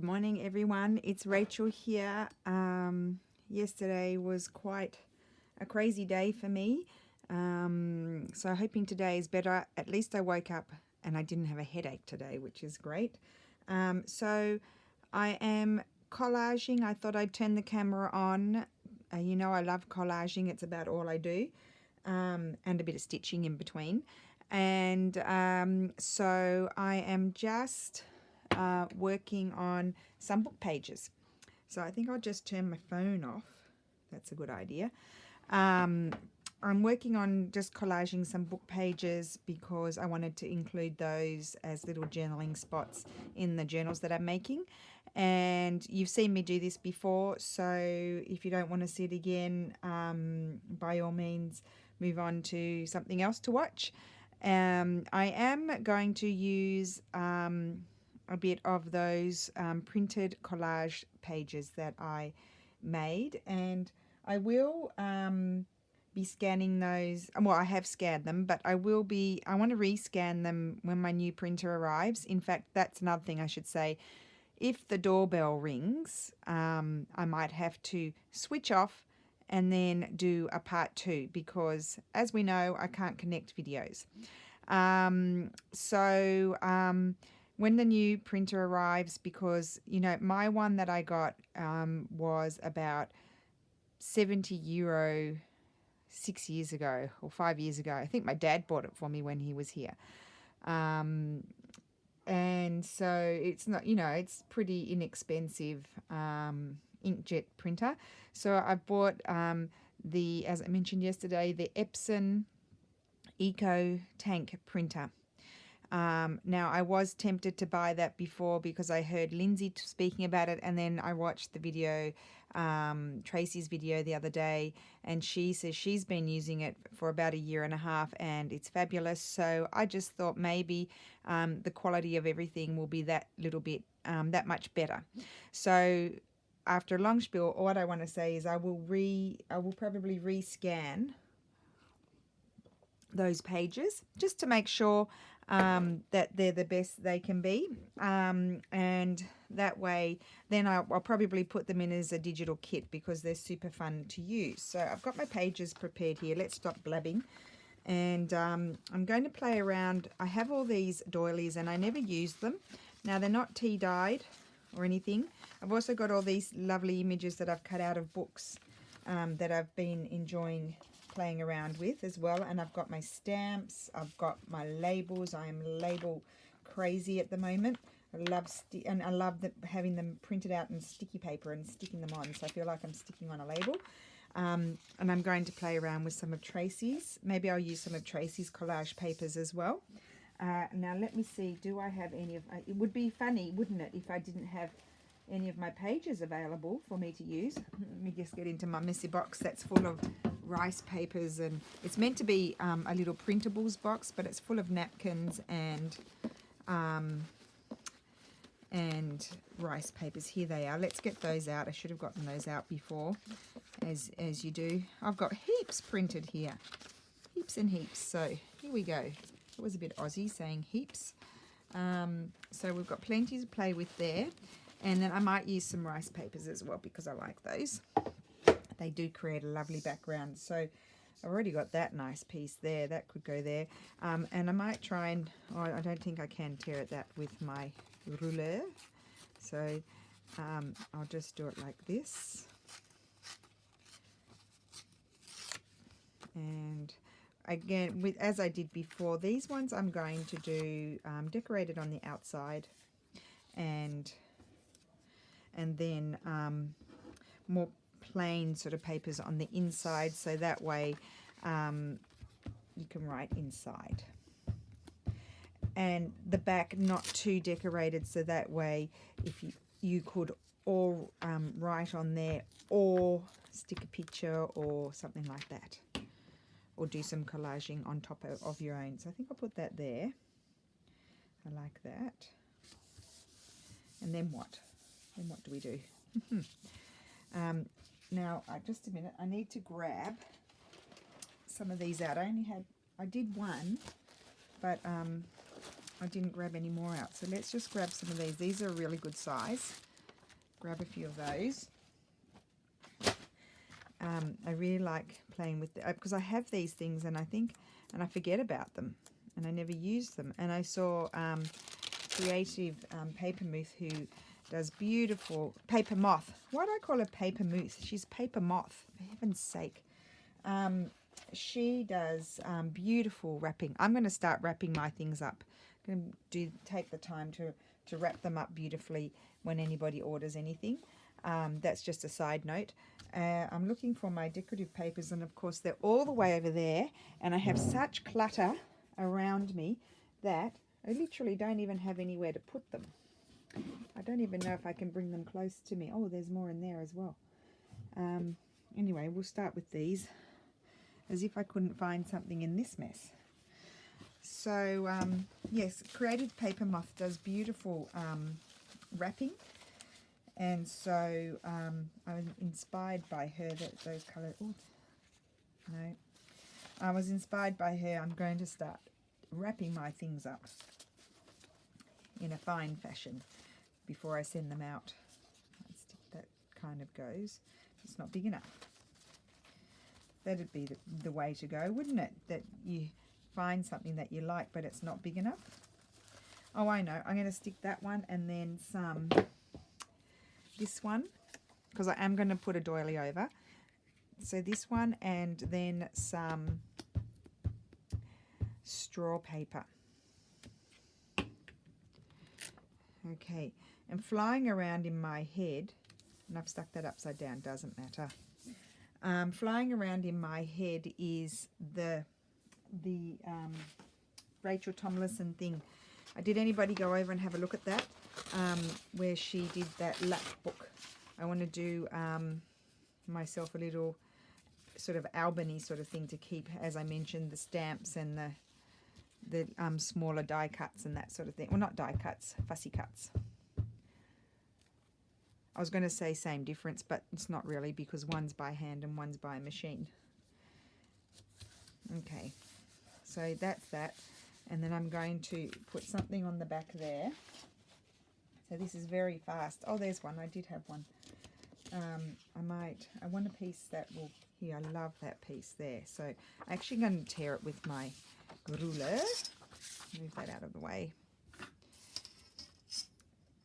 morning everyone, it's Rachel here. Yesterday was quite a crazy day for me, so hoping today is better. At least I woke up and I didn't have a headache today, which is great. So I am collaging. I thought I'd turn the camera on. You know I love collaging, it's about all I do, and a bit of stitching in between. And so I am just working on some book pages. So I think I'll just turn my phone off. That's a good idea. I'm working on just collaging some book pages because I wanted to include those as little journaling spots in the journals that I'm making. And you've seen me do this before, so if you don't want to see it again, by all means move on to something else to watch. I am going to use a bit of those printed collage pages that I made, and I will be scanning those. Well, I have scanned them, but I want to rescan them when my new printer arrives. In fact, that's another thing I should say. If the doorbell rings, I might have to switch off and then do a part 2 because, as we know, I can't connect videos. When the new printer arrives, because, you know, my one that I got was about €70 6 years ago or 5 years ago. I think my dad bought it for me when he was here. And so it's not, you know, it's pretty inexpensive inkjet printer. So I bought as I mentioned yesterday, the Epson Eco Tank printer. Now I was tempted to buy that before because I heard Lindsay speaking about it, and then I watched the video, Tracie's video the other day, and she says she's been using it for about 1.5 years and it's fabulous. So I just thought maybe the quality of everything will be that little bit that much better. So after a long spiel, what I want to say is I will probably rescan those pages just to make sure that they're the best they can be, and that way then I'll probably put them in as a digital kit because they're super fun to use. So I've got my pages prepared here. Let's stop blabbing, and I'm going to play around. I have all these doilies and I never use them. Now they're not tea dyed or anything. I've also got all these lovely images that I've cut out of books that I've been enjoying playing around with as well. And I've got my stamps, I've got my labels. I am label crazy at the moment. I love having them printed out in sticky paper and sticking them on, so I feel like I'm sticking on a label. And I'm going to play around with some of Tracie's. Maybe I'll use some of Tracie's collage papers as well. Now let me see, do I have any of it would be funny, wouldn't it, if I didn't have any of my pages available for me to use. Let me just get into my messy box that's full of rice papers, and it's meant to be a little printables box, but it's full of napkins and rice papers. Here they are. Let's get those out. I should have gotten those out before, as you do. I've got heaps printed here, heaps and heaps. So here we go. It was a bit Aussie saying heaps. So we've got plenty to play with there. And then I might use some rice papers as well because I like those. They do create a lovely background. So I've already got that nice piece there. That could go there. And I might try and, I don't think I can tear that with my ruler. So I'll just do it like this. And again, as I did before, these ones I'm going to do decorated on the outside, and then more plain sort of papers on the inside, so that way you can write inside. And the back not too decorated, so that way if you could all write on there or stick a picture or something like that, or do some collaging on top of your own. So I think I'll put that there. I like that. And then what? Then what do we do? Now, just a minute. I need to grab some of these out. I did one, but I didn't grab any more out. So let's just grab some of these. These are a really good size. grab a few of those. I really like playing with because I have these things and I forget about them and I never use them. And I saw Creative Paper Moth, who does beautiful paper moth. Why do I call her Paper Moth? She's Paper Moth, for heaven's sake. She does beautiful wrapping. I'm going to start wrapping my things up. I'm going to take the time to wrap them up beautifully when anybody orders anything. That's just a side note. I'm looking for my decorative papers, and of course they're all the way over there, and I have such clutter around me that I literally don't even have anywhere to put them. I don't even know if I can bring them close to me. Oh, there's more in there as well. Anyway, we'll start with these, as if I couldn't find something in this mess. So, yes, Creative Paper Moth does beautiful wrapping. And so I was inspired by her, those colours. Oh, no. I was inspired by her. I'm going to start wrapping my things up in a fine fashion before I send them out. That kind of goes. It's not big enough. That'd be the way to go, wouldn't it? That you find something that you like, but it's not big enough. Oh, I know. I'm going to stick that one and then some... this one, because I am going to put a doily over. So this one, and then some straw paper. Okay, and flying around in my head, and I've stuck that upside down, doesn't matter. Flying around in my head is the Rachel Tomlinson thing. Did anybody go over and have a look at that? Where she did that lap book. I want to do myself a little sort of Albany sort of thing to keep, as I mentioned, the stamps and the smaller die cuts and that sort of thing. Well, not die cuts, fussy cuts. I was going to say same difference, but it's not really, because one's by hand and one's by machine. Okay, so that's that. And then I'm going to put something on the back there. So this is very fast. Oh, there's one. I did have one. I want a piece that will, here, I love that piece there. So I'm actually going to tear it with my ruler. Move that out of the way.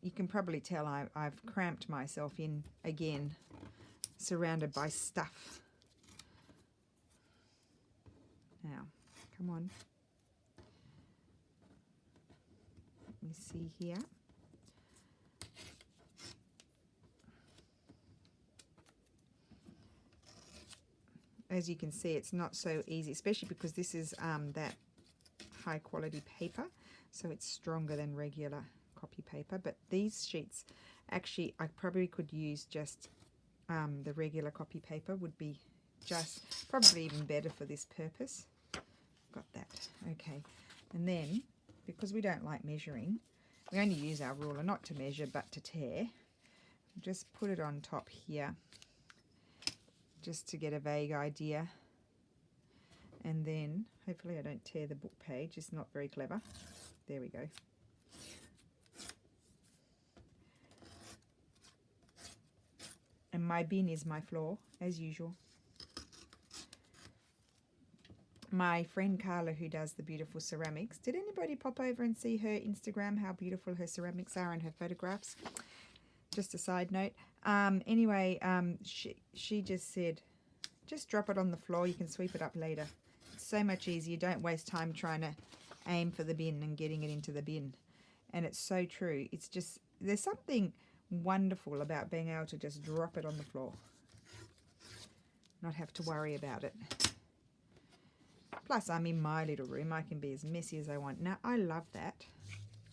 You can probably tell I've cramped myself in again, surrounded by stuff. Now, come on. Let me see here. As you can see, it's not so easy, especially because this is that high quality paper, so it's stronger than regular copy paper. But these sheets, actually, I probably could use just the regular copy paper, would be just probably even better for this purpose. Got that. Okay. And then, because we don't like measuring, we only use our ruler not to measure but to tear. Just put it on top here, just to get a vague idea. And then, hopefully I don't tear the book page. It's not very clever. There we go. And my bin is my floor, as usual. My friend Carla, who does the beautiful ceramics, did anybody pop over and see her Instagram, how beautiful her ceramics are and her photographs? Just a side note. Anyway, she just said, just drop it on the floor. You can sweep it up later. It's so much easier. Don't waste time trying to aim for the bin and getting it into the bin. And it's so true. It's just, there's something wonderful about being able to just drop it on the floor. Not have to worry about it. Plus, I'm in my little room. I can be as messy as I want. Now, I love that.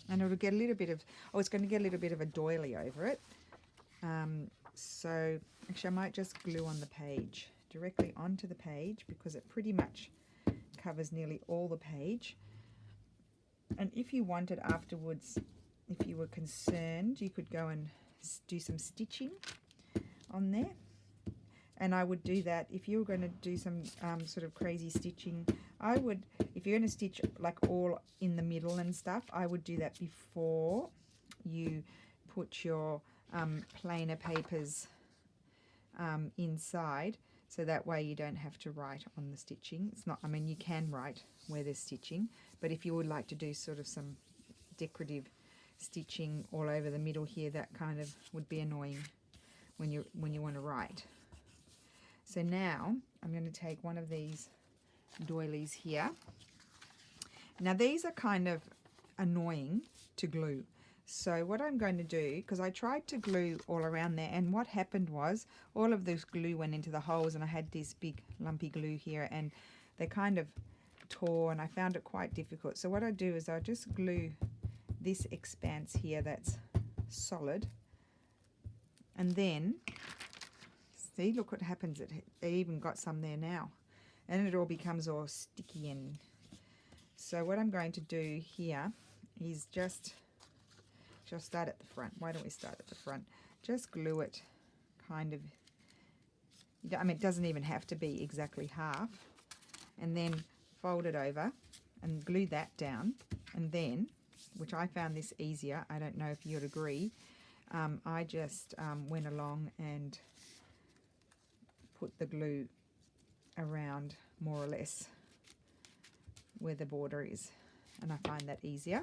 And it'll get a little bit of, oh, it's going to get a little bit of a doily over it. So, actually, I might just glue on the page, directly onto the page, because it pretty much covers nearly all the page. And if you wanted afterwards, if you were concerned, you could go and do some stitching on there. And I would do that if you were going to do some sort of crazy stitching. I would, if you're going to stitch like all in the middle and stuff, I would do that before you put your plainer papers inside, so that way you don't have to write on the stitching. It's not, I mean, you can write where there's stitching, but if you would like to do sort of some decorative stitching all over the middle here, that kind of would be annoying when you want to write. So now I'm going to take one of these doilies here. Now these are kind of annoying to glue. So what I'm going to do, because I tried to glue all around there, and what happened was all of this glue went into the holes, and I had this big lumpy glue here, and they kind of tore, and I found it quite difficult. So what I do is I just glue this expanse here that's solid, and then see, look what happens. It even got some there now, and it all becomes all sticky. And so what I'm going to do here is just start at the front. Why don't we start at the front? Just glue it kind of, I mean, it doesn't even have to be exactly half, and then fold it over and glue that down. And then, which I found this easier, I don't know if you'd agree, I just went along and put the glue around more or less where the border is, and I find that easier,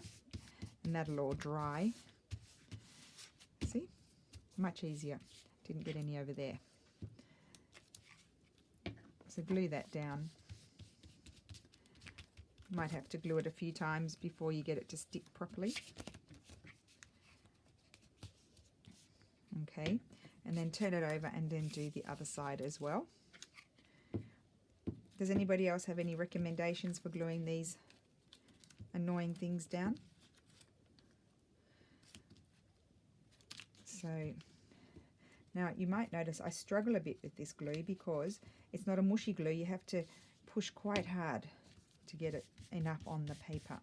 and that'll all dry. See, much easier. Didn't get any over there. So glue that down. Might have to glue it a few times before you get it to stick properly. Okay, and then turn it over and then do the other side as well. Does anybody else have any recommendations for gluing these annoying things down? So now you might notice I struggle a bit with this glue because it's not a mushy glue. You have to push quite hard to get it enough on the paper.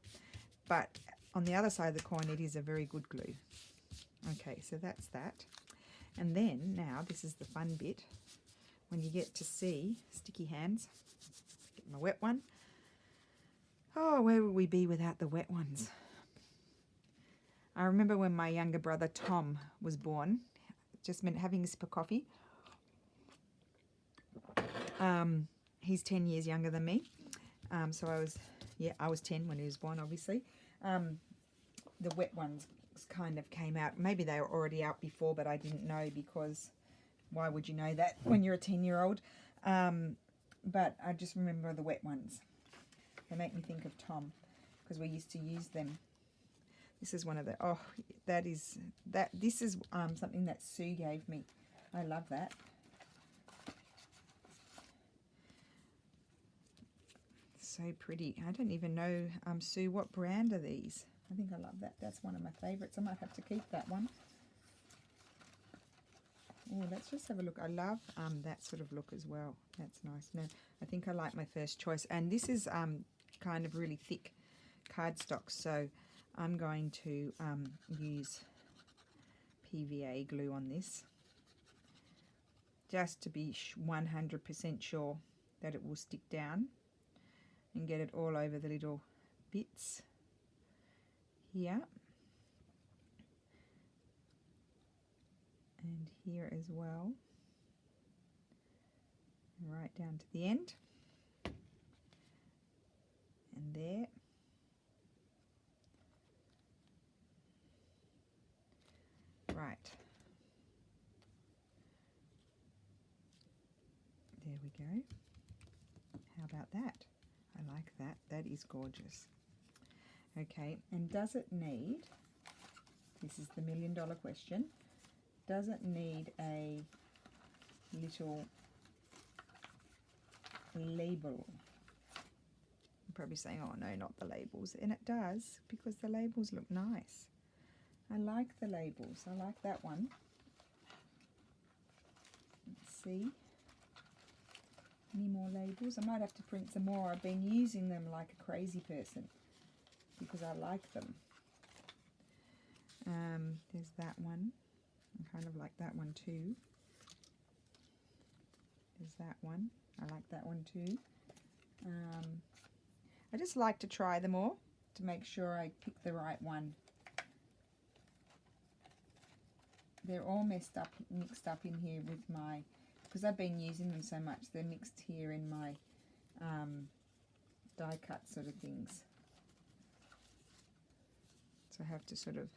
But on the other side of the coin, it is a very good glue. Okay, so that's that. And then now this is the fun bit, when you get to see sticky hands. Get my wet one. Oh, where would we be without the wet ones? I remember when my younger brother Tom was born, just meant having a sip of coffee. He's 10 years younger than me. So I was 10 when he was born, obviously. The wet ones kind of came out. Maybe they were already out before, but I didn't know, because why would you know that when you're a 10-year-old? But I just remember the wet ones. They make me think of Tom, because we used to use them. This is one of the, this is something that Sue gave me. I love that. So pretty. I don't even know, Sue, what brand are these? I think I love that. That's one of my favorites. I might have to keep that one. Oh, let's just have a look. I love that sort of look as well. That's nice. No, I think I like my first choice. And this is kind of really thick cardstock, so I'm going to use PVA glue on this, just to be 100% sure that it will stick down, and get it all over the little bits here and here as well, right down to the end, and there. Right, there we go. How about that? I like that. That is gorgeous. Okay, and does it need, this is the million-dollar question, does it need a little label? You're probably saying, oh no, not the labels. And it does, because the labels look nice. I like the labels. I like that one. Let's see. Any more labels? I might have to print some more. I've been using them like a crazy person because I like them. There's that one. I kind of like that one too. There's that one. I like that one too. I just like to try them all to make sure I pick the right one. they're all mixed up in here with my, because I've been using them so much, they're mixed here in my die cut sort of things. So I have to sort of,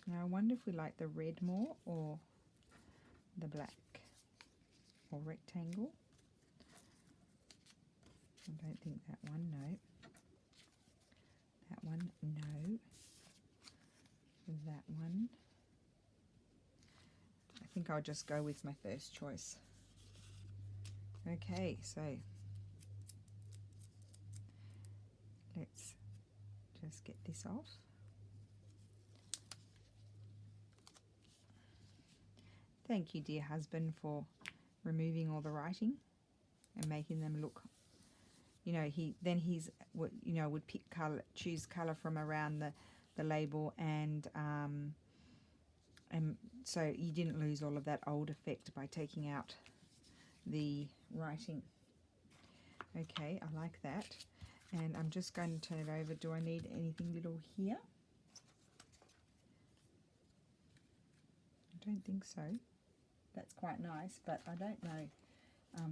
now I wonder if we like the red more or the black or rectangle. I don't think that one, no. That one, no. That one. I think I'll just go with my first choice. Okay, so let's just get this off. Thank you, dear husband, for removing all the writing and making them look, you know, he's would pick color, choose color from around the label, and so you didn't lose all of that old effect by taking out the writing. Okay, I like that. And I'm just going to turn it over. Do I need anything little here? I don't think so. That's quite nice, but I don't know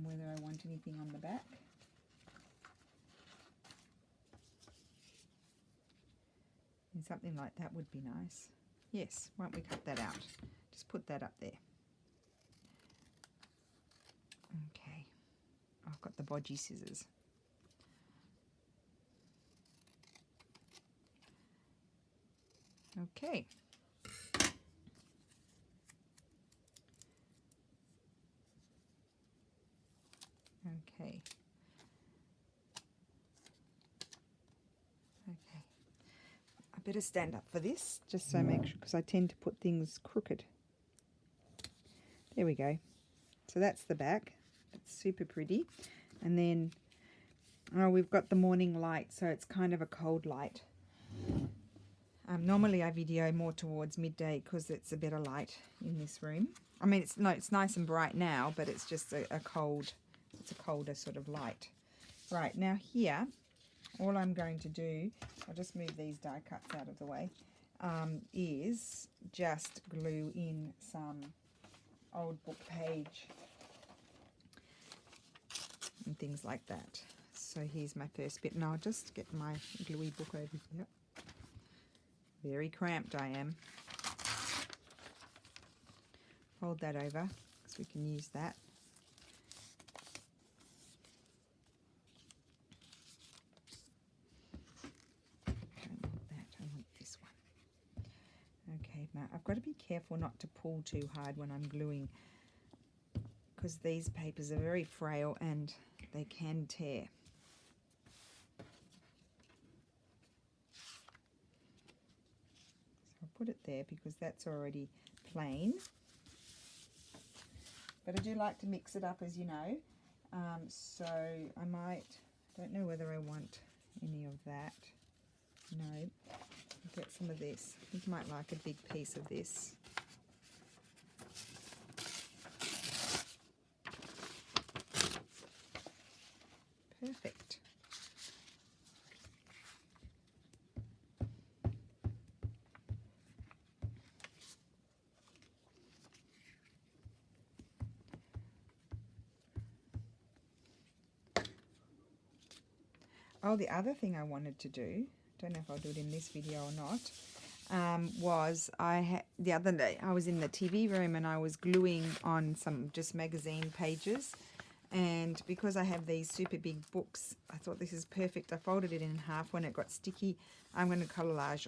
whether I want anything on the back. And something like that would be nice. Yes, why don't we cut that out? Just put that up there. Okay, I've got the bodgy scissors. Okay. Okay. Okay. I better stand up for this, just so make sure, because I tend to put things crooked. There we go. So that's the back. It's super pretty. And then, oh, we've got the morning light, so it's kind of a cold light. Normally I video more towards midday because it's a better light in this room. I mean, it's nice and bright now, but it's just a colder sort of light. Right, now here, all I'm going to do, I'll just move these die cuts out of the way, is just glue in some old book page and things like that. So here's my first bit, and I'll just get my gluey book over here. Very cramped I am. Fold that over so we can use that. I don't want that, I want this one. Okay, now I've got to be careful not to pull too hard when I'm gluing, because these papers are very frail and they can tear. So I'll put it there because that's already plain. But I do like to mix it up, as you know. So I don't know whether I want any of that. No, I'll get some of this. I think I might like a big piece of this. Perfect. Oh, the other thing I wanted to do, don't know if I'll do it in this video or not, was the other day I was in the TV room and I was gluing on some just magazine pages, and because I have these super big books, I thought this is perfect. I folded it in half. When it got sticky, I'm going to collage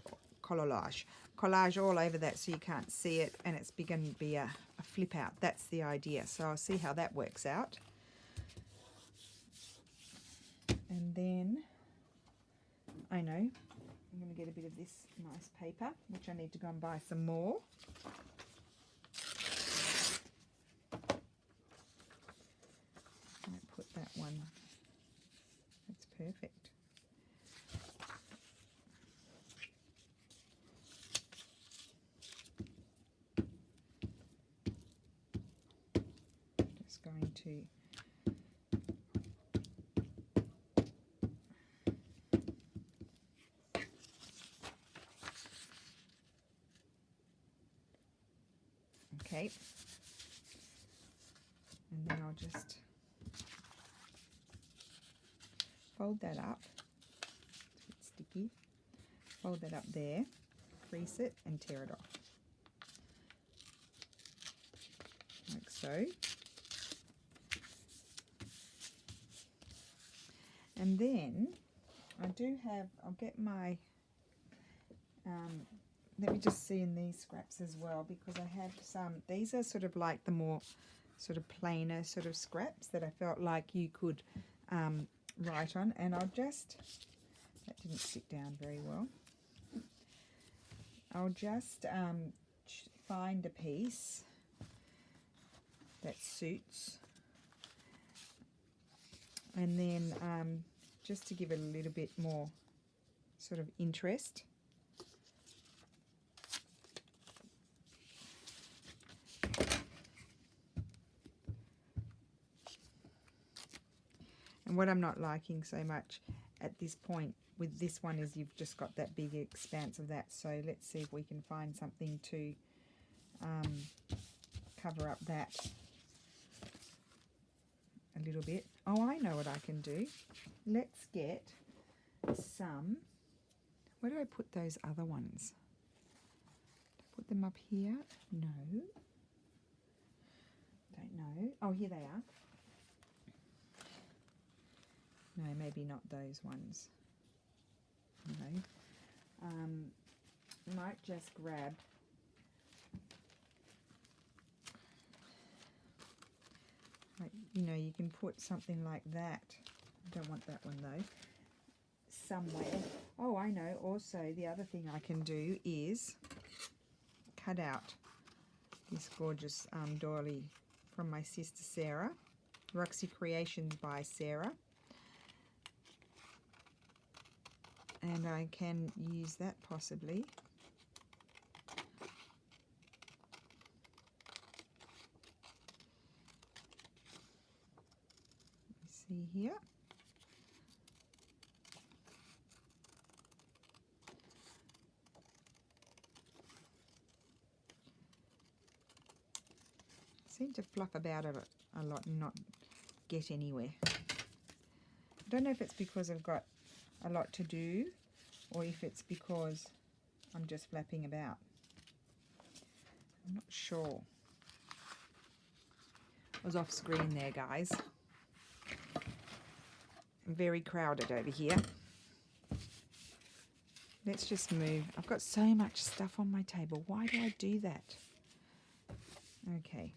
all over that so you can't see it, and it's going to be a flip out. That's the idea. So I'll see how that works out. And then, I know, I'm going to get a bit of this nice paper, which I need to go and buy some more. I put that one, that's perfect. Just going to Okay. And then I'll just fold that up. It's a bit sticky. Fold that up there, crease it and tear it off. Like so. And then I'll get my, let me just see in these scraps as well, because I have some, these are sort of like the more sort of plainer sort of scraps that I felt like you could write on. And I'll just, that didn't stick down very well. I'll just find a piece that suits, and then just to give it a little bit more sort of interest, and what I'm not liking so much at this point with this one is you've just got that big expanse of that. So let's see if we can find something to cover up that a little bit. Oh, I know what I can do. Let's get some, where do I put those other ones? Put them up here? No. Don't know. Oh, here they are. No, maybe not those ones. No. Might just grab you know, you can put something like that. I don't want that one though. Somewhere. Oh, I know. Also, the other thing I can do is cut out this gorgeous doily from my sister Sarah. Roxy Creations by Sarah. And I can use that possibly. See here. Seem to fluff about it a lot and not get anywhere. I don't know if it's because I've got a lot to do or if it's because I'm just flapping about. I'm not sure. I was off screen there, guys. Very crowded over here. Let's just move. I've got so much stuff on my table. Why do I do that? Okay.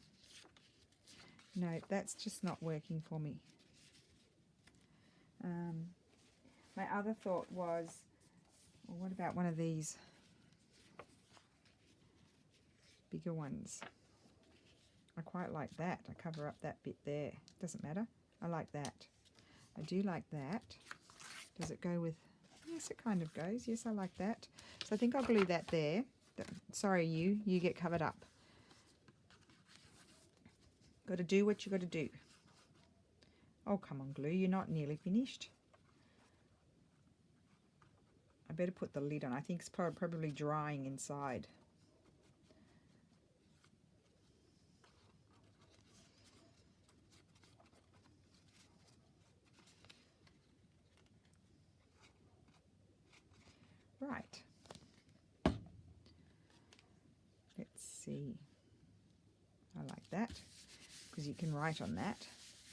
No, that's just not working for me. My other thought was, well, what about one of these bigger ones? I quite like that. I cover up that bit there. Doesn't matter. I like that. I do like that. Does it go with... Yes, it kind of goes. Yes, I like that. So I think I'll glue that there. Sorry, you get covered up. Got to do what you got to do. Oh, come on, glue. You're not nearly finished. I better put the lid on. I think it's probably drying inside. Right. Let's see. I like that because you can write on that.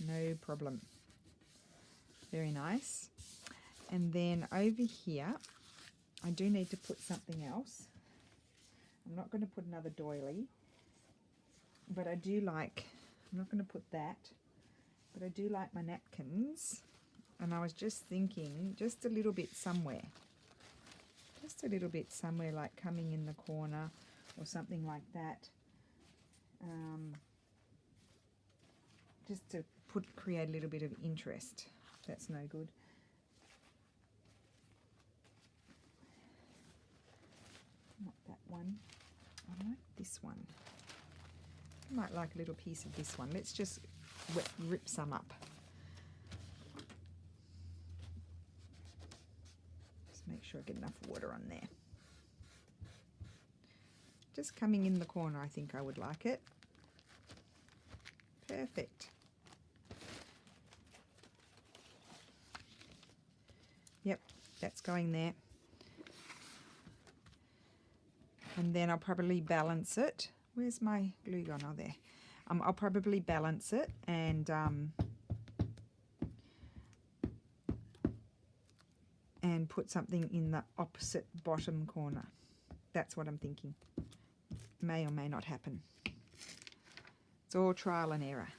No problem. Very nice. And then over here, I do need to put something else. I'm not going to put another doily, but I do like, I'm not going to put that, but I do like my napkins. And I was just thinking, just a little bit somewhere. Just a little bit somewhere, like coming in the corner or something like that. Just to create a little bit of interest. That's no good. Not that one. I like this one. I might like a little piece of this one. Let's just rip some up. Just make sure I get enough water on there. just coming in the corner, I think I would like it. Perfect. Yep, that's going there. And then I'll probably balance it. Where's my glue gone? Oh, there. I'll probably balance it and put something in the opposite bottom corner. That's what I'm thinking. May or may not happen. It's all trial and error.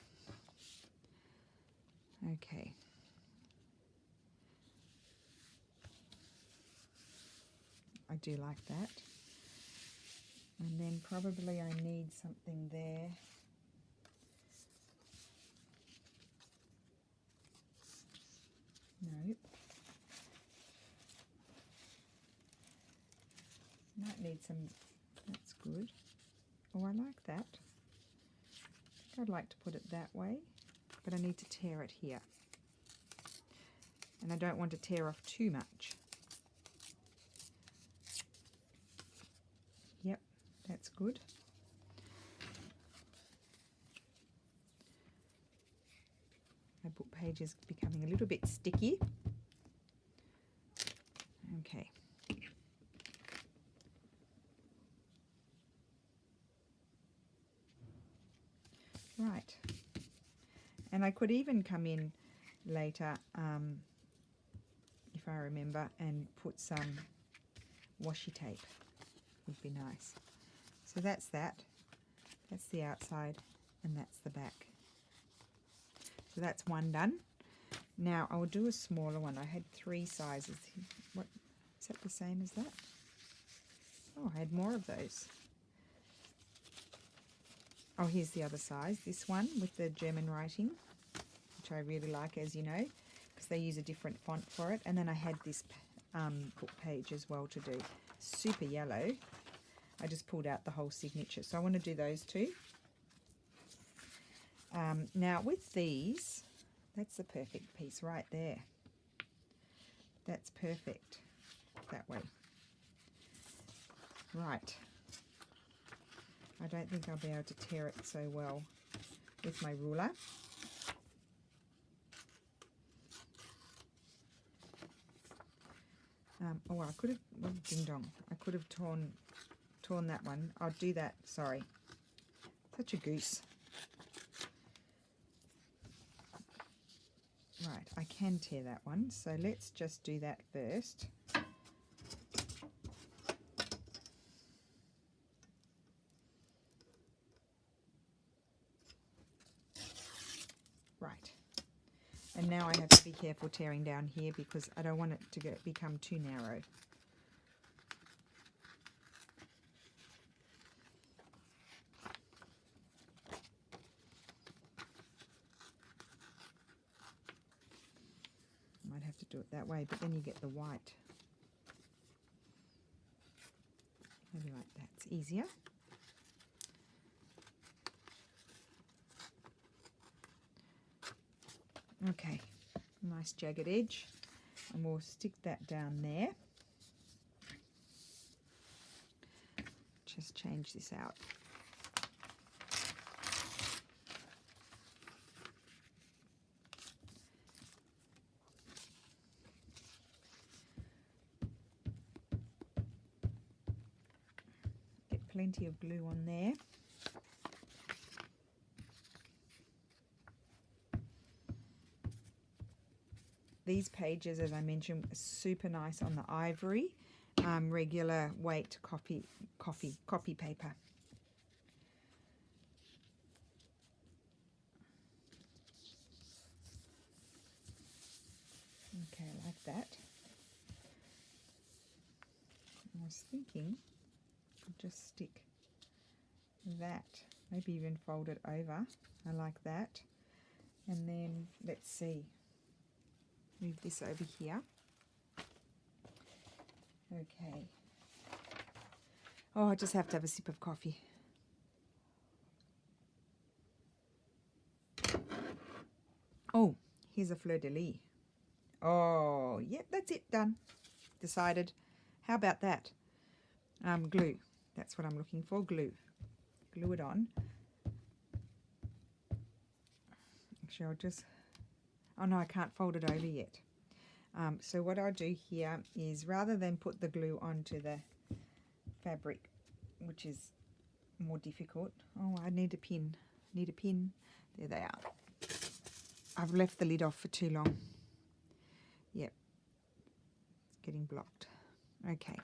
Okay. I do like that. And then probably I need something there. Nope. Might need some, that's good. Oh, I like that. I'd like to put it that way, but I need to tear it here. And I don't want to tear off too much. Yep, that's good. My book page is becoming a little bit sticky. Okay. Right. And I could even come in later, if I remember, and put some washi tape. Would be nice. So that's that. That's the outside and that's the back. So that's one done. Now I'll do a smaller one. I had 3 sizes. What is that, the same as that? Oh, I had more of those. Oh, here's the other size. This one with the German writing, which I really like, as you know, because they use a different font for it. And then I had this book page as well to do. Super yellow. I just pulled out the whole signature. So I want to do those 2. Now with these, that's the perfect piece right there. That's perfect that way. Right. I don't think I'll be able to tear it so well with my ruler. Oh, I could have, oh, ding dong. I could have torn that one. I'll do that, sorry. Such a goose. Right, I can tear that one, so let's just do that first. Right, and now I have to be careful tearing down here because I don't want it to become too narrow. Might have to do it that way, but then you get the white. Maybe like that, it's easier. Okay, nice jagged edge, and we'll stick that down there. Just change this out. Get plenty of glue on there. These pages, as I mentioned, are super nice on the ivory, regular weight copy paper. Okay, like that. I was thinking I'll just stick that, maybe even fold it over. I like that. And then let's see. Move this over here. Okay. Oh, I just have to have a sip of coffee. Oh, here's a fleur-de-lis. Oh, yep, that's it, done. Decided. How about that? Glue. That's what I'm looking for, glue. Glue it on. Actually, I'll just, oh no, I can't fold it over yet. So what I'll do here is, rather than put the glue onto the fabric, which is more difficult. Oh, I need a pin. Need a pin. There they are. I've left the lid off for too long. Yep. It's getting blocked. Okay.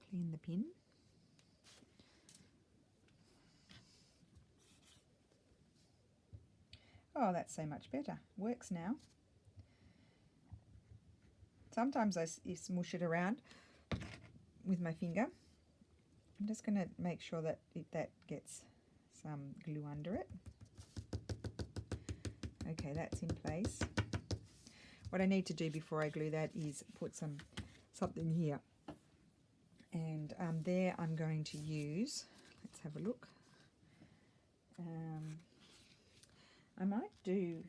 Clean the pin. Oh, that's so much better. Works now. Sometimes I smush it around with my finger. I'm just going to make sure that that gets some glue under it. Okay, that's in place. What I need to do before I glue that is put something here. And there I'm going to use, let's have a look. I might do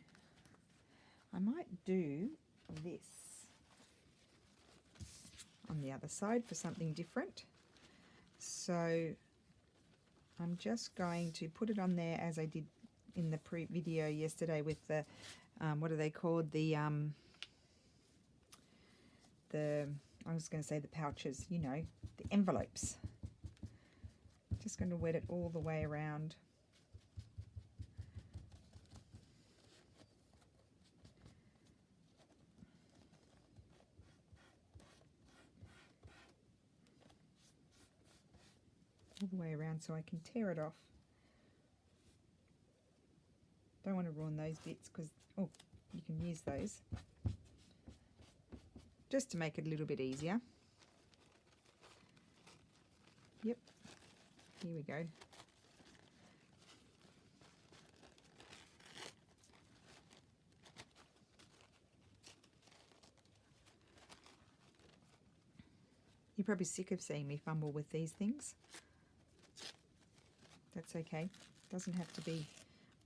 this on the other side for something different. So I'm just going to put it on there as I did in the video yesterday with the what are they called, the I was going to say the pouches, you know, the envelopes. Just going to wet it all the way around. All the way around so I can tear it off. Don't want to ruin those bits because, oh, you can use those just to make it a little bit easier. Yep, here we go. You're probably sick of seeing me fumble with these things. That's okay. Doesn't have to be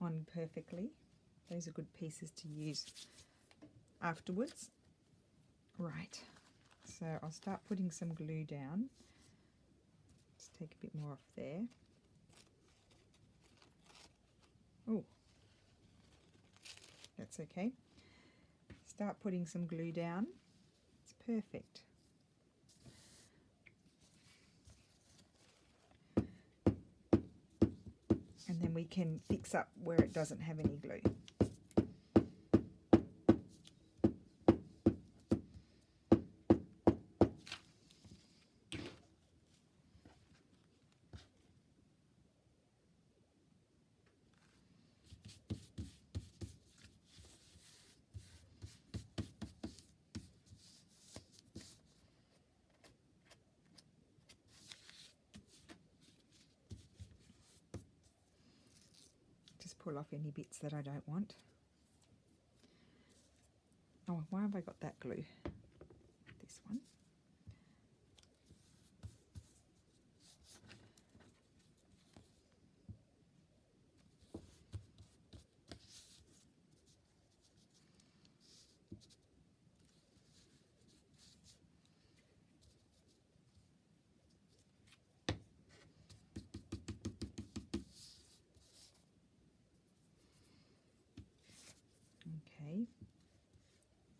on perfectly. Those are good pieces to use afterwards. Right, so I'll start putting some glue down. Just take a bit more off there. Oh, that's okay. Start putting some glue down. It's perfect. And then we can fix up where it doesn't have any glue. Pull off any bits that I don't want. Oh, why have I got that glue? This one. Okay,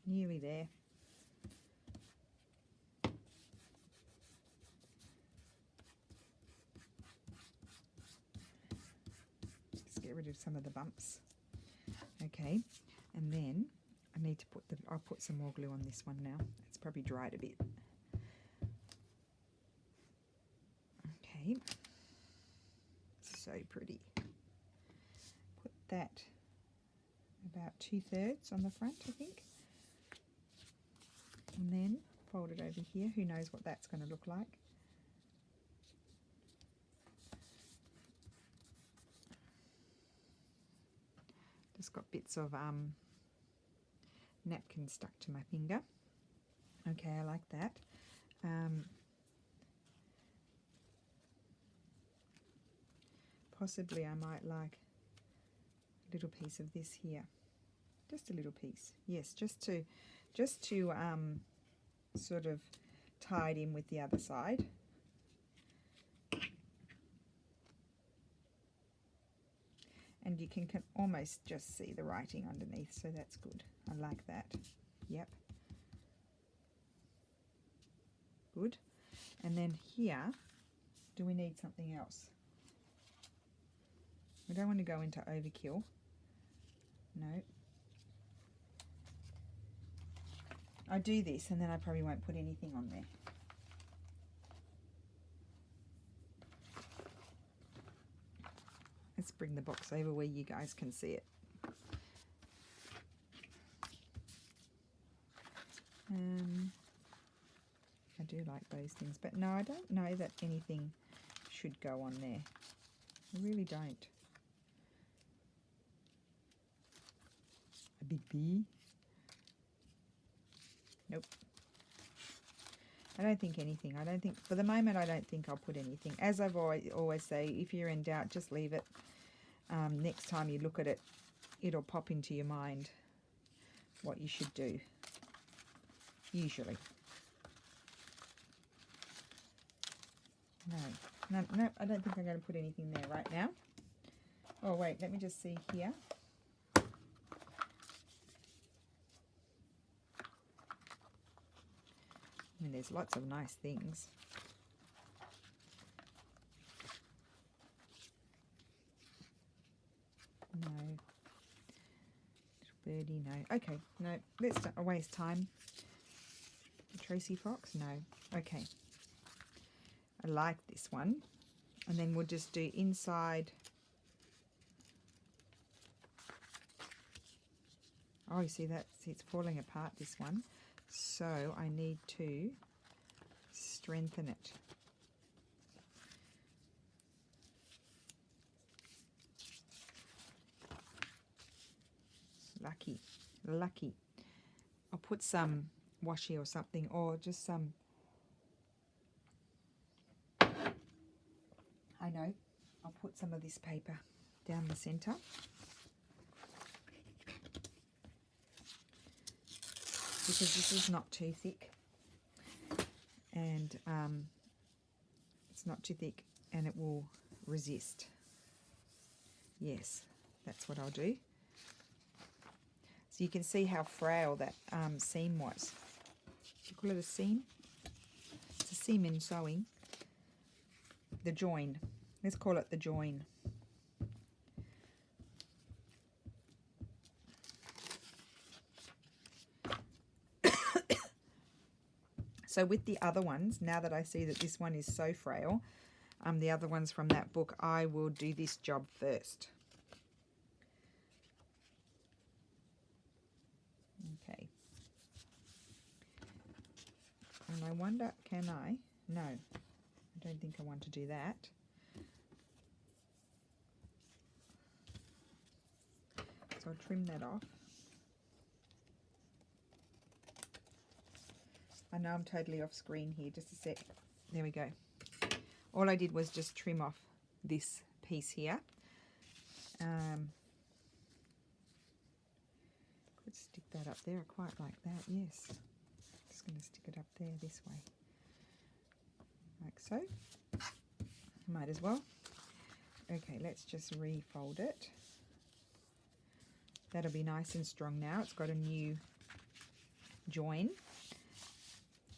nearly there. Just get rid of some of the bumps. Okay, and then I need to put I'll put some more glue on this one now. It's probably dried a bit. Okay, so pretty. Put that about 2/3 on the front, I think. And then fold it over here. Who knows what that's going to look like. Just got bits of napkin stuck to my finger. Okay, I like that. Possibly I might like a little piece of this here. Just a little piece. Yes, just to sort of tie it in with the other side. And you can almost just see the writing underneath, so that's good. I like that. Yep. Good. And then here, do we need something else? We don't want to go into overkill. No. I do this and then I probably won't put anything on there. Let's bring the box over where you guys can see it. I do like those things, but no, I don't know that anything should go on there. I really don't. A big bee. Nope. I don't think anything. I don't think, for the moment, I don't think I'll put anything. As I've always say, if you're in doubt, just leave it. Next time you look at it, it'll pop into your mind what you should do. Usually. No, I don't think I'm going to put anything there right now. Oh, wait, let me just see here. I mean, there's lots of nice things. No. Little birdie, no. Okay, no, let's not waste time. Tracie Fox, no. Okay. I like this one. And then we'll just do inside. Oh, you see that? See, it's falling apart, this one. So I need to strengthen it. Lucky, lucky. I'll put some washi or something, or just some, I know, I'll put some of this paper down the center. Because this is not too thick, and it's not too thick, and it will resist. Yes, that's what I'll do. So you can see how frail that seam was. Do you call it a seam? It's a seam in sewing. The join. Let's call it the join. So with the other ones, now that I see that this one is so frail, the other ones from that book, I will do this job first. Okay. And I wonder, can I? No, I don't think I want to do that. So I'll trim that off. I know I'm totally off screen here, just a sec. There we go. All I did was just trim off this piece here. Could stick that up there, I quite like that, yes. Just going to stick it up there this way. Like so. Might as well. Okay, let's just refold it. That'll be nice and strong now. It's got a new join.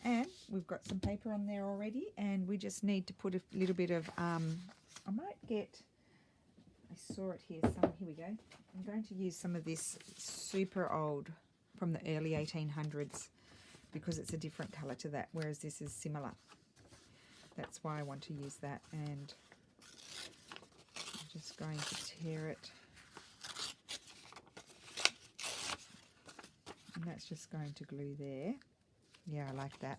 And we've got some paper on there already, and we just need to put a little bit of, I might get, I saw it here, here we go. I'm going to use some of this super old from the early 1800s because it's a different colour to that, whereas this is similar. That's why I want to use that, and I'm just going to tear it. And that's just going to glue there. Yeah, I like that.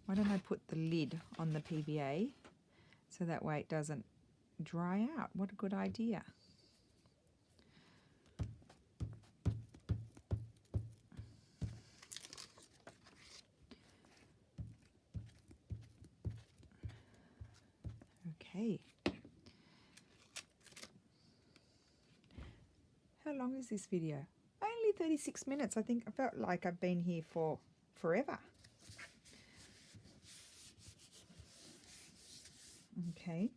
Why don't I put the lid on the PVA so that way it doesn't dry out? What a good idea. Okay. How long is this video? Only 36 minutes. I think I felt like I've been here for forever. Okay,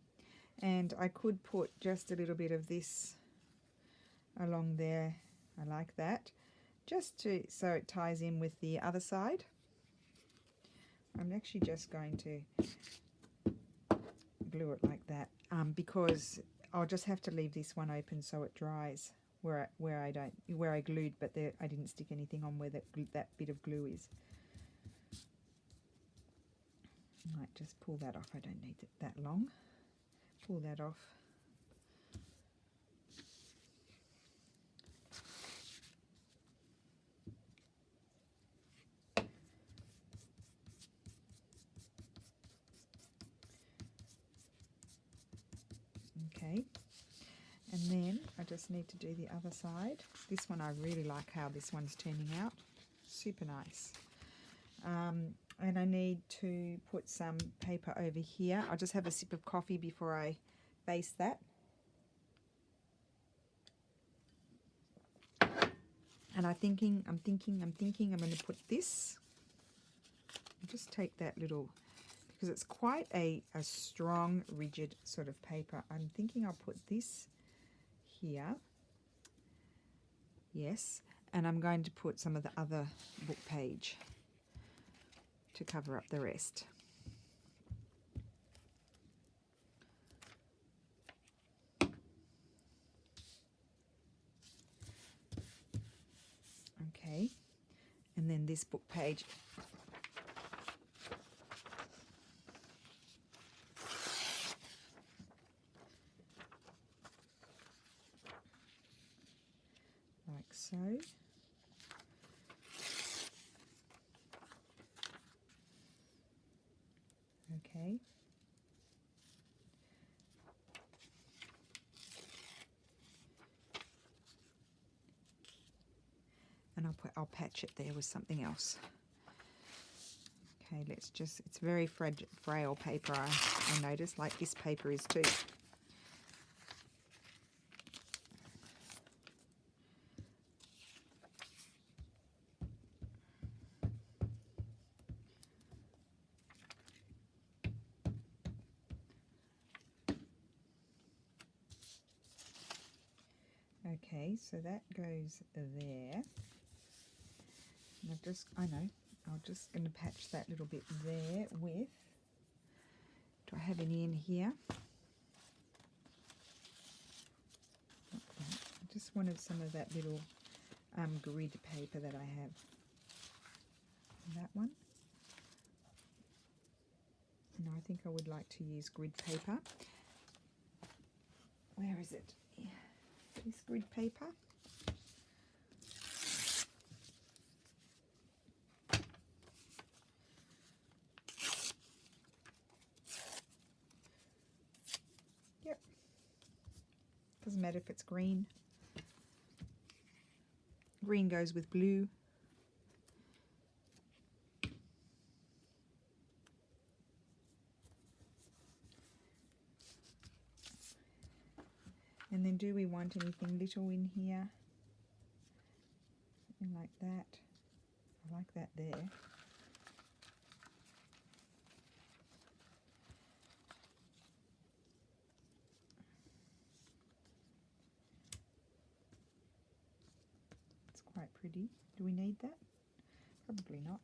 and I could put just a little bit of this along there. I like that, just to so it ties in with the other side. I'm actually just going to glue it like that, because I'll just have to leave this one open so it dries where I glued, but there I didn't stick anything on where that bit of glue is. I might just pull that off. I don't need it that long. Pull that off. Okay, and then I just need to do the other side. This one I really like how this one's turning out. Super nice. And I need to put some paper over here. I'll just have a sip of coffee before I base that. And I'm thinking I'm going to put this. I'll just take that little, because it's quite a strong, rigid sort of paper. I'm thinking I'll put this here. Yes, and I'm going to put some of the other book page to cover up the rest. Okay, and then this book page. Like so. Okay. And I'll patch it there with something else. Okay, let's just, it's very frail paper, I notice, like this paper is too. Okay, so that goes there. And I'm just going to patch that little bit there with, do I have any in here? I just wanted some of that little grid paper that I have. That one. No, I think I would like to use grid paper. Where is it? Yeah. This grid paper. Yep. Doesn't matter if it's green. Green goes with blue. And then do we want anything little in here? Something like that. I like that there. It's quite pretty. Do we need that? Probably not.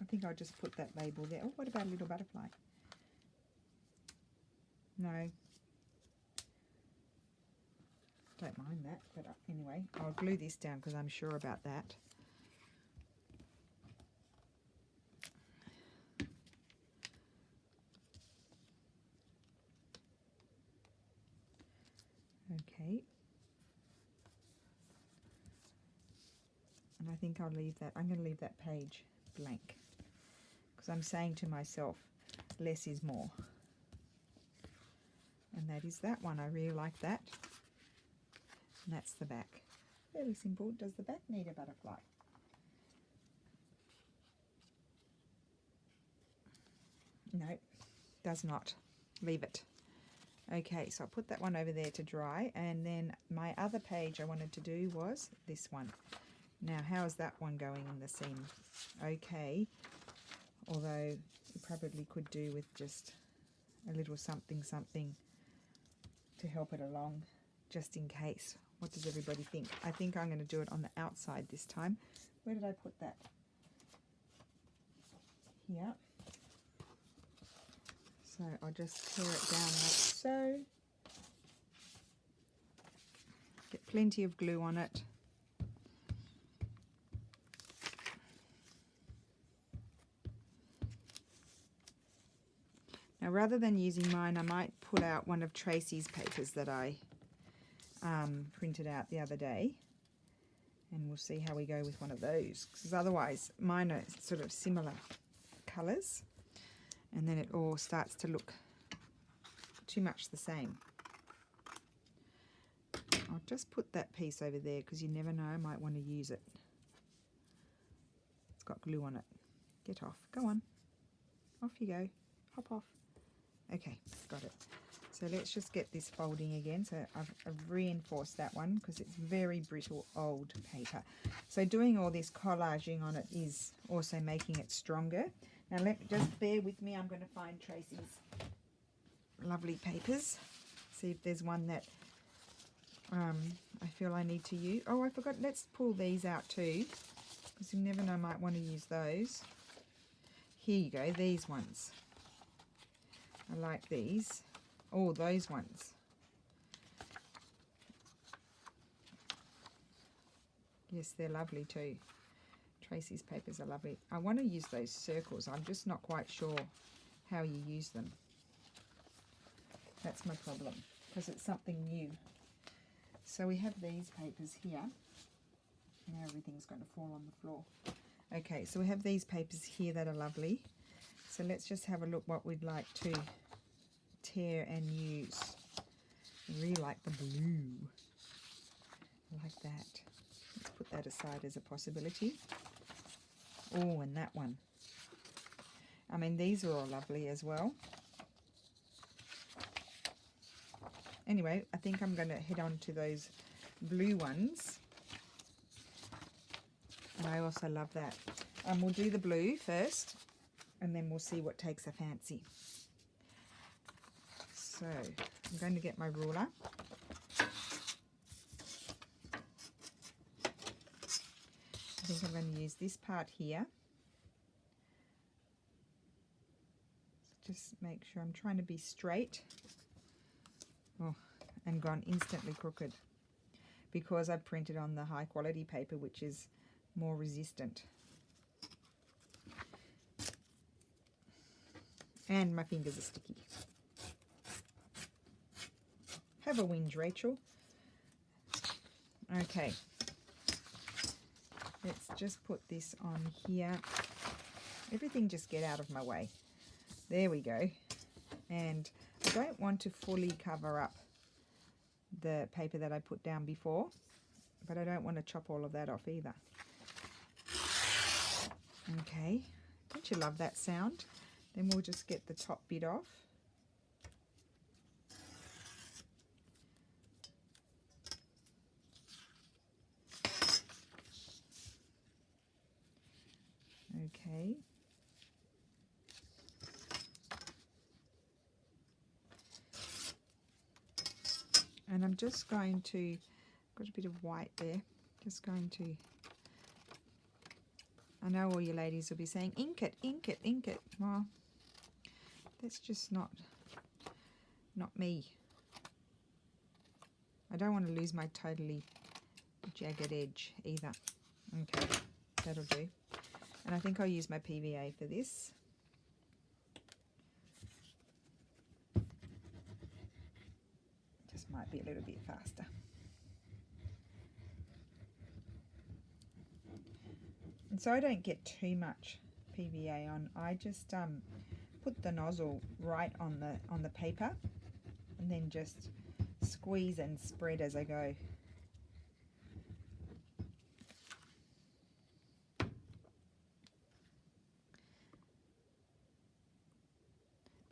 I think I'll just put that label there. Oh, what about a little butterfly? No. Don't mind that, but anyway, I'll glue this down because I'm sure about that. Okay. And I think I'll leave that, I'm going to leave that page blank because I'm saying to myself, less is more. And that is that one. I really like that. And that's the back. Fairly simple. Does the back need a butterfly? No, does not. Leave it. Okay, so I put that one over there to dry, and then my other page I wanted to do was this one. Now, how is that one going in the seam? Okay, although you probably could do with just a little something to help it along, just in case. What does everybody think? I think I'm going to do it on the outside this time. Where did I put that? Here. So I'll just tear it down like so. Get plenty of glue on it. Now, rather than using mine, I might pull out one of Tracie's papers that I printed out the other day, and we'll see how we go with one of those, because otherwise mine are sort of similar colours, and then it all starts to look too much the same. I'll just put that piece over there because you never know, I might want to use it. It's got glue on it. Get off. Go on. Off you go. Hop off. Okay, got it. So let's just get this folding again. So I've reinforced that one because it's very brittle old paper. So doing all this collaging on it is also making it stronger. Now just bear with me. I'm going to find Tracie's lovely papers. See if there's one that I feel I need to use. Oh, I forgot. Let's pull these out too, because you never know, I might want to use those. Here you go. These ones. I like these. Oh, those ones. Yes, they're lovely too. Tracie's papers are lovely. I want to use those circles. I'm just not quite sure how you use them. That's my problem, because it's something new. So we have these papers here. Now everything's going to fall on the floor. Okay, so we have these papers here that are lovely. So let's just have a look what we'd like to tear and use. I really like the blue. I like that. Let's put that aside as a possibility. Oh, and that one. I mean, these are all lovely as well. Anyway, I think I'm going to head on to those blue ones. And I also love that. We'll do the blue first, and then we'll see what takes a fancy. So I'm going to get my ruler. I think I'm going to use this part here. So just make sure I'm trying to be straight. Oh, and gone instantly crooked, because I've printed on the high quality paper, which is more resistant. And my fingers are sticky. Have a whinge, Rachel. Okay. Let's just put this on here. Everything just get out of my way. There we go. And I don't want to fully cover up the paper that I put down before, but I don't want to chop all of that off either. Okay. Don't you love that sound? Then we'll just get the top bit off. Okay. And I'm just going to, got a bit of white there, just going to, I know all you ladies will be saying, ink it, ink it, ink it. Well, that's just not me. I don't want to lose my totally jagged edge either. Okay, that'll do. And I think I'll use my PVA for this. Just might be a little bit faster. And so I don't get too much PVA on. I just put the nozzle right on the paper, and then just squeeze and spread as I go.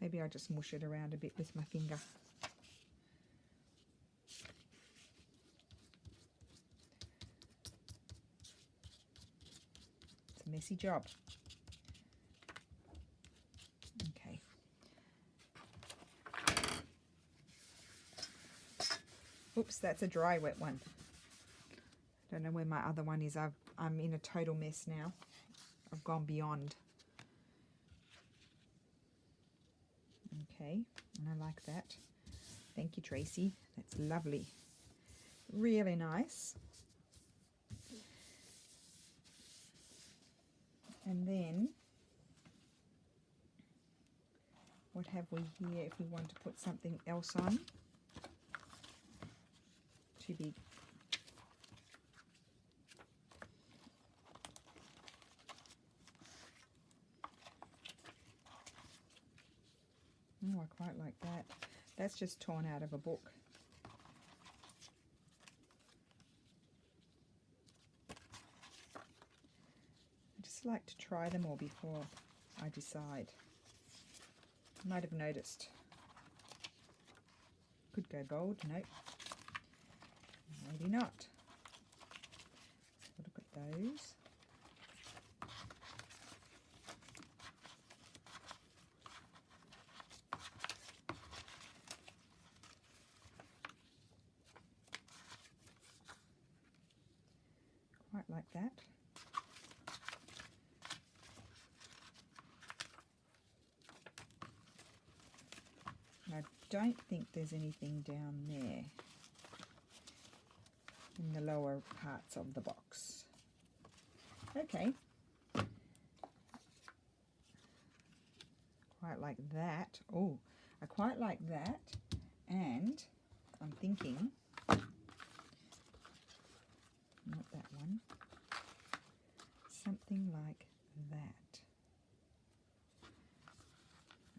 Maybe I'll just mush it around a bit with my finger. messy job. Okay. Oops, that's a dry wet one. Don't know where my other one is. I'm in a total mess now. I've gone beyond. Okay, and I like that. Thank you, Tracie. That's lovely. Really nice. And then, what have we here if we want to put something else on? Too big. Oh, I quite like that. That's just torn out of a book. I just like to try them all before I decide. You might have noticed. Could go gold. Nope. Maybe not. Let's have a look at those. Quite like that. And I don't think there's anything down there in the lower parts of the box. Okay. Quite like that. Oh, I quite like that. And I'm thinking, not that one, something like that.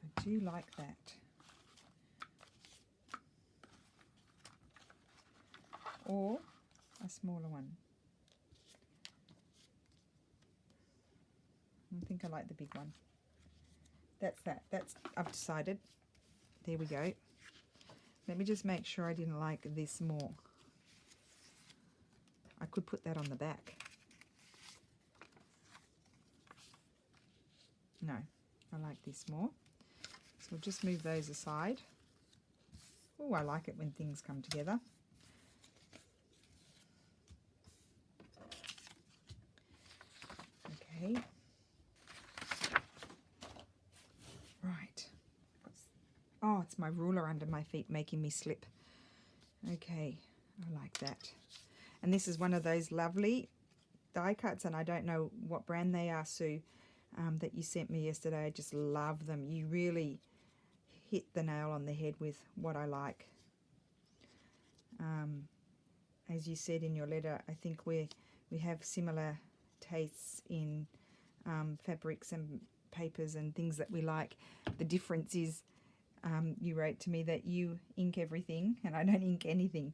I do like that. Or a smaller one. I think I like the big one. That's that. That's, I've decided. There we go. Let me just make sure I didn't like this more. I could put that on the back. No, I like this more. So we'll just move those aside. Oh, I like it when things come together. Okay. Right. Oh, it's my ruler under my feet making me slip. Okay, I like that. And this is one of those lovely die cuts, and I don't know what brand they are, Sue, that you sent me yesterday. I just love them. You really hit the nail on the head with what I like. As you said in your letter, I think we have similar tastes in fabrics and papers and things that we like. The difference is you wrote to me that you ink everything and I don't ink anything.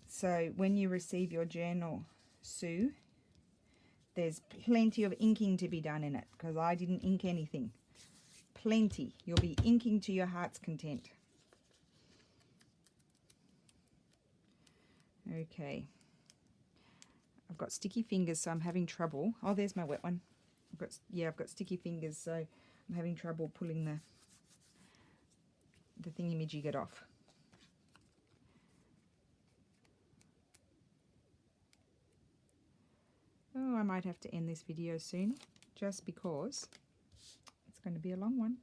So when you receive your journal, Sue, there's plenty of inking to be done in it because I didn't ink anything. Plenty. You'll be inking to your heart's content. Okay. I've got sticky fingers, so I'm having trouble. Oh, there's my wet one. I've got sticky fingers, so I'm having trouble pulling the thingy-majigget off. Oh, I might have to end this video soon, just because it's going to be a long one,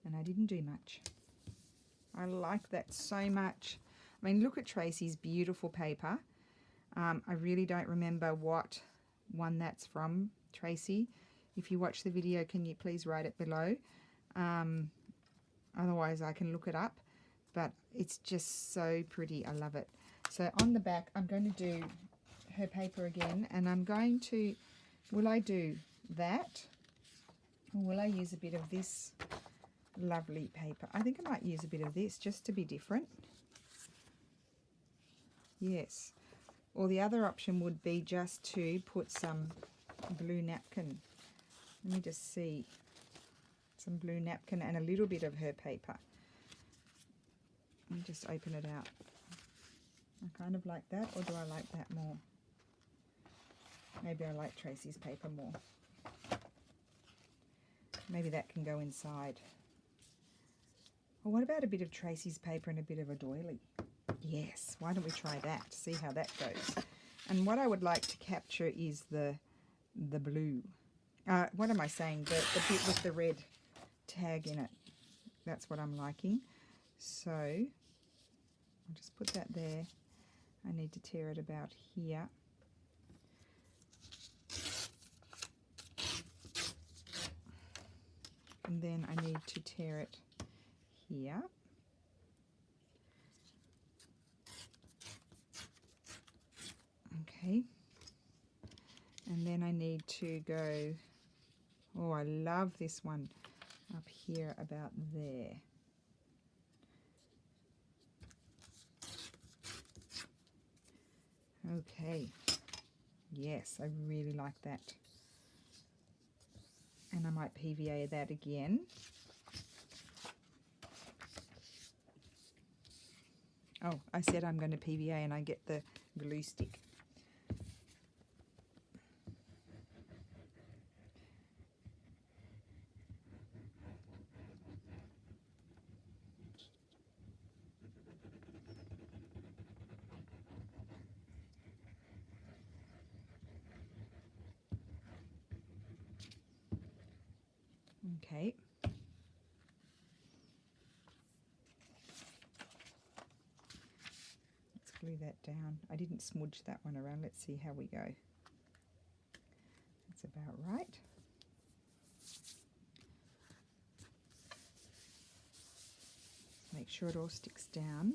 and I didn't do much. I like that so much. I mean, look at Tracie's beautiful paper. I really don't remember what one that's from, Tracie. If you watch the video, can you please write it below? Otherwise, I can look it up. But it's just so pretty. I love it. So on the back, I'm going to do her paper again. And I'm going to, will I do that? Or will I use a bit of this lovely paper? I think I might use a bit of this just to be different. Yes. Or the other option would be just to put some blue napkin. Let me just see. Some blue napkin and a little bit of her paper. Let me just open it out. I kind of like that, or do I like that more? Maybe I like Tracie's paper more. Maybe that can go inside. Well, what about a bit of Tracie's paper and a bit of a doily? Yes, why don't we try that, see how that goes. And what I would like to capture is the blue. What am I saying? The bit with the red tag in it. That's what I'm liking. So I'll just put that there. I need to tear it about here. And then I need to tear it here. Okay. And then I need to go, oh, I love this one up here about there. Okay. Yes, I really like that. And I might PVA that again. Oh, I said I'm going to PVA and I get the glue stick. Okay. Let's glue that down. I didn't smudge that one around. Let's see how we go. That's about right. Make sure it all sticks down.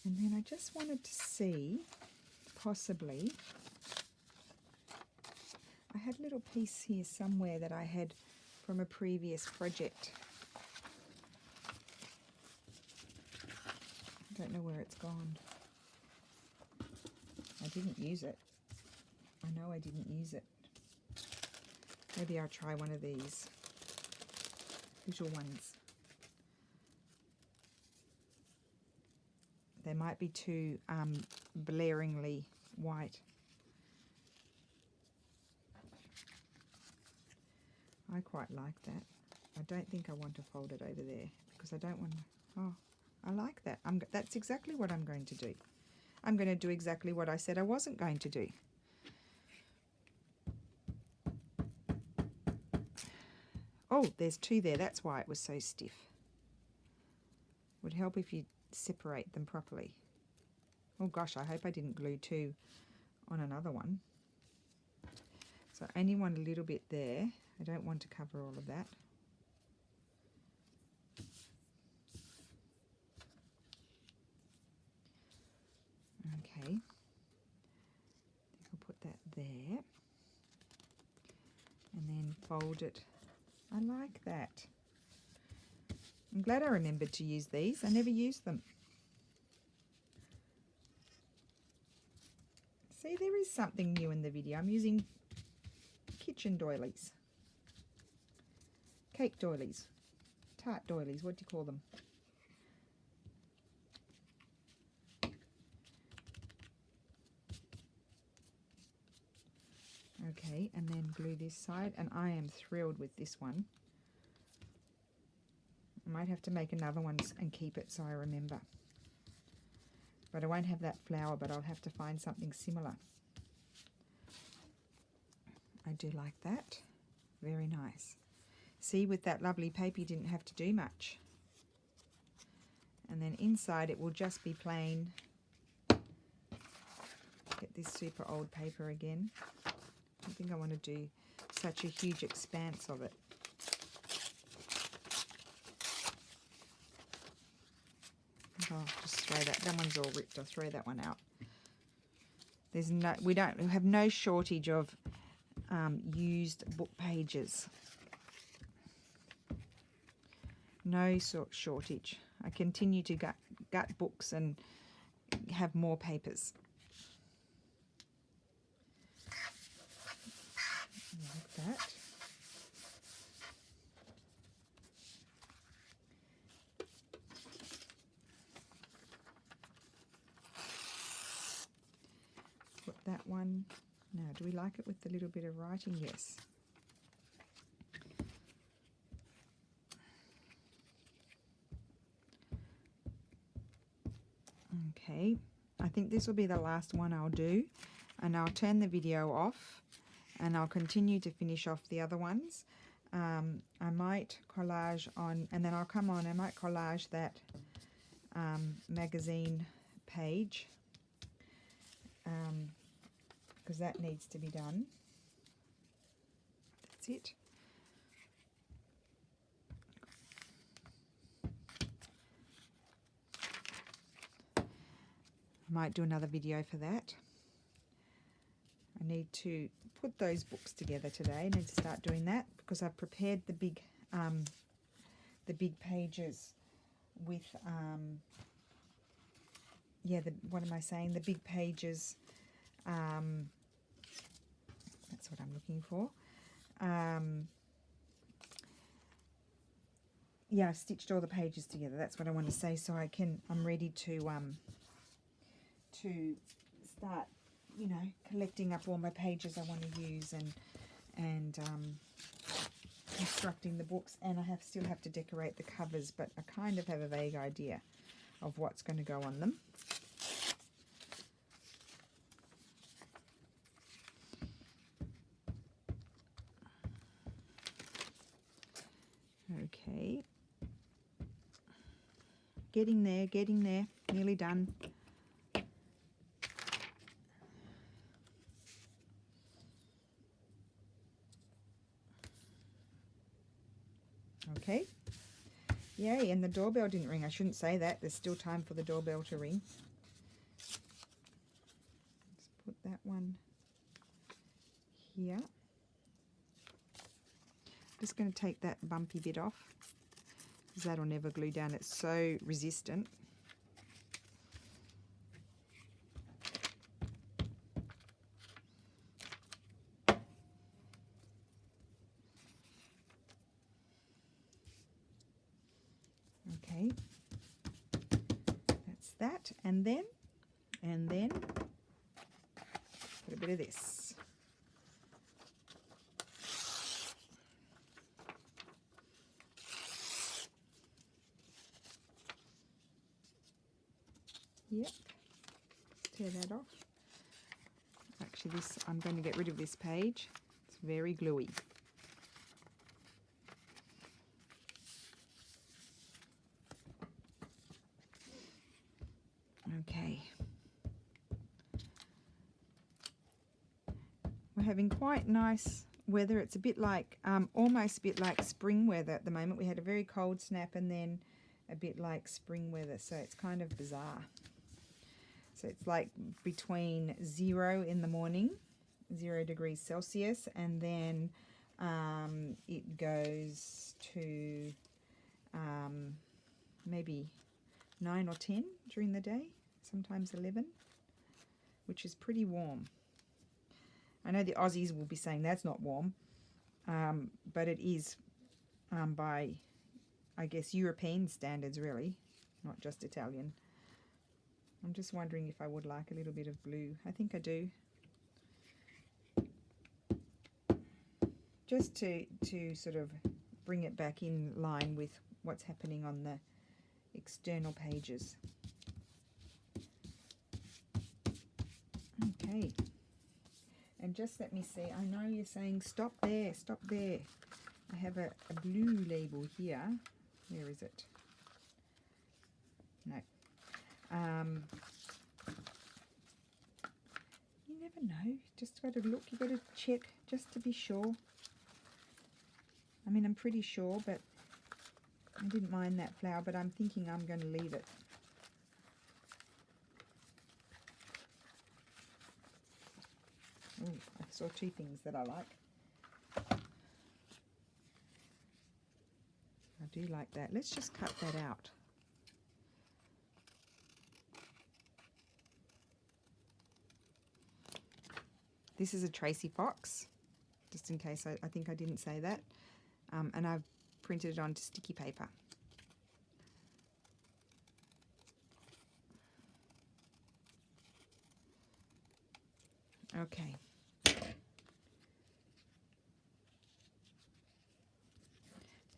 And then I just wanted to see, possibly, I had a little piece here somewhere that I had from a previous project. I don't know where it's gone. I didn't use it. I know I didn't use it. Maybe I'll try one of these little ones. They might be too blaringly white. I quite like that. I don't think I want to fold it over there because I don't want to. Oh, I like that. That's exactly what I'm going to do. I'm going to do exactly what I said I wasn't going to do. Oh, there's two there. That's why it was so stiff. Would help if you separate them properly. Oh gosh, I hope I didn't glue two on another one. So I only want a little bit there. I don't want to cover all of that. Okay. I'll put that there. And then fold it. I like that. I'm glad I remembered to use these. I never used them. See, there is something new in the video. I'm using kitchen doilies. Cake doilies. Tart doilies, what do you call them? Okay, and then glue this side, and I am thrilled with this one. I might have to make another one and keep it so I remember. But I won't have that flower, but I'll have to find something similar. I do like that. Very nice. See, with that lovely paper, you didn't have to do much. And then inside it will just be plain. Get this super old paper again. I think I want to do such a huge expanse of it. Oh, just throw that one's all ripped. I'll throw that one out. We have no shortage of used book pages. No shortage. I continue to gut books and have more papers. Like that. that one. Now, do we like it with a little bit of writing? Yes. Okay, I think this will be the last one I'll do, and I'll turn the video off and I'll continue to finish off the other ones. I might collage on, and then I'll come on, I might collage that magazine page, because that needs to be done. That's it. I might do another video for that. I need to put those books together today. I need to start doing that because I've prepared the big pages with yeah, what am I saying? The big pages. That's what I'm looking for. Yeah, I've stitched all the pages together. That's what I want to say. So I'm ready to start, you know, collecting up all my pages I want to use and constructing the books. And I still have to decorate the covers, but I kind of have a vague idea of what's going to go on them. Okay, getting there, nearly done. Okay, yay, and the doorbell didn't ring. I shouldn't say that. There's still time for the doorbell to ring. Let's put that one here. Just going to take that bumpy bit off because that'll never glue down. It's so resistant. Okay, that's that, and then put a bit of this. Yep, tear that off. Actually, I'm going to get rid of this page. It's very gluey. Okay. We're having quite nice weather. It's a bit like, almost a bit like spring weather at the moment. We had a very cold snap and then a bit like spring weather, so it's kind of bizarre. So it's like between 0 in the morning, 0 degrees Celsius, and then it goes to maybe 9 or 10 during the day, sometimes 11, which is pretty warm. I know the Aussies will be saying that's not warm, but it is by, I guess, European standards, really, not just Italian. I'm just wondering if I would like a little bit of blue. I think I do. Just to sort of bring it back in line with what's happening on the external pages. Okay. And just let me see. I know you're saying stop there, stop there. I have a blue label here. Where is it? No. You never know. Just got to look. You got to check just to be sure. I mean, I'm pretty sure, but I didn't mind that flower, but I'm thinking I'm going to leave it. Ooh, I saw 2 things that I like. I do like that. Let's just cut that out. This is a Tracie Fox, just in case I think I didn't say that. And I've printed it onto sticky paper. Okay.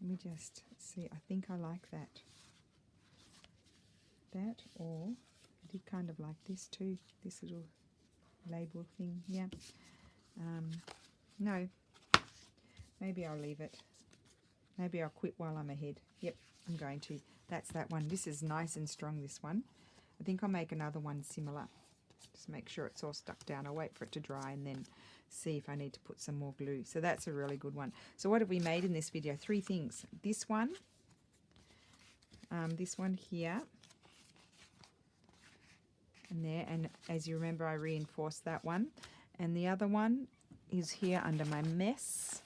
Let me just see. I think I like that. That, or I did kind of like this too. This little label thing. Yeah. No. Maybe I'll leave it. Maybe I'll quit while I'm ahead. Yep, I'm going to. That's that one. This is nice and strong, this one. I think I'll make another one similar. Just make sure it's all stuck down. I'll wait for it to dry and then see if I need to put some more glue. So that's a really good one. So what have we made in this video? 3 things. This one here, and there. And as you remember, I reinforced that one. And the other one is here under my mess.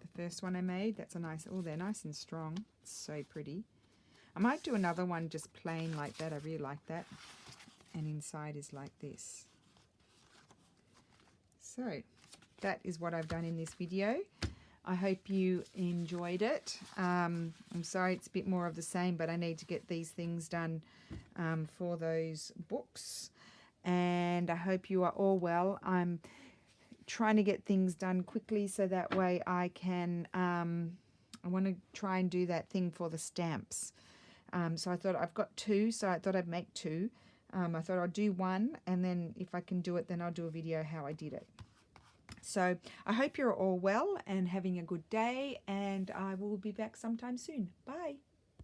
The first one I made, that's a nice, oh, they're nice and strong. It's so pretty. I might do another one just plain like that. I really like that. And inside is like this. So that is what I've done in this video. I hope you enjoyed it. I'm sorry it's a bit more of the same, but I need to get these things done for those books. And I hope you are all well. I'm trying to get things done quickly so that way I can, I want to try and do that thing for the stamps. So I thought I've got 2, so I thought I'd make 2. I thought I'll do 1, and then if I can do it, then I'll do a video how I did it. So I hope you're all well and having a good day, and I will be back sometime soon. Bye.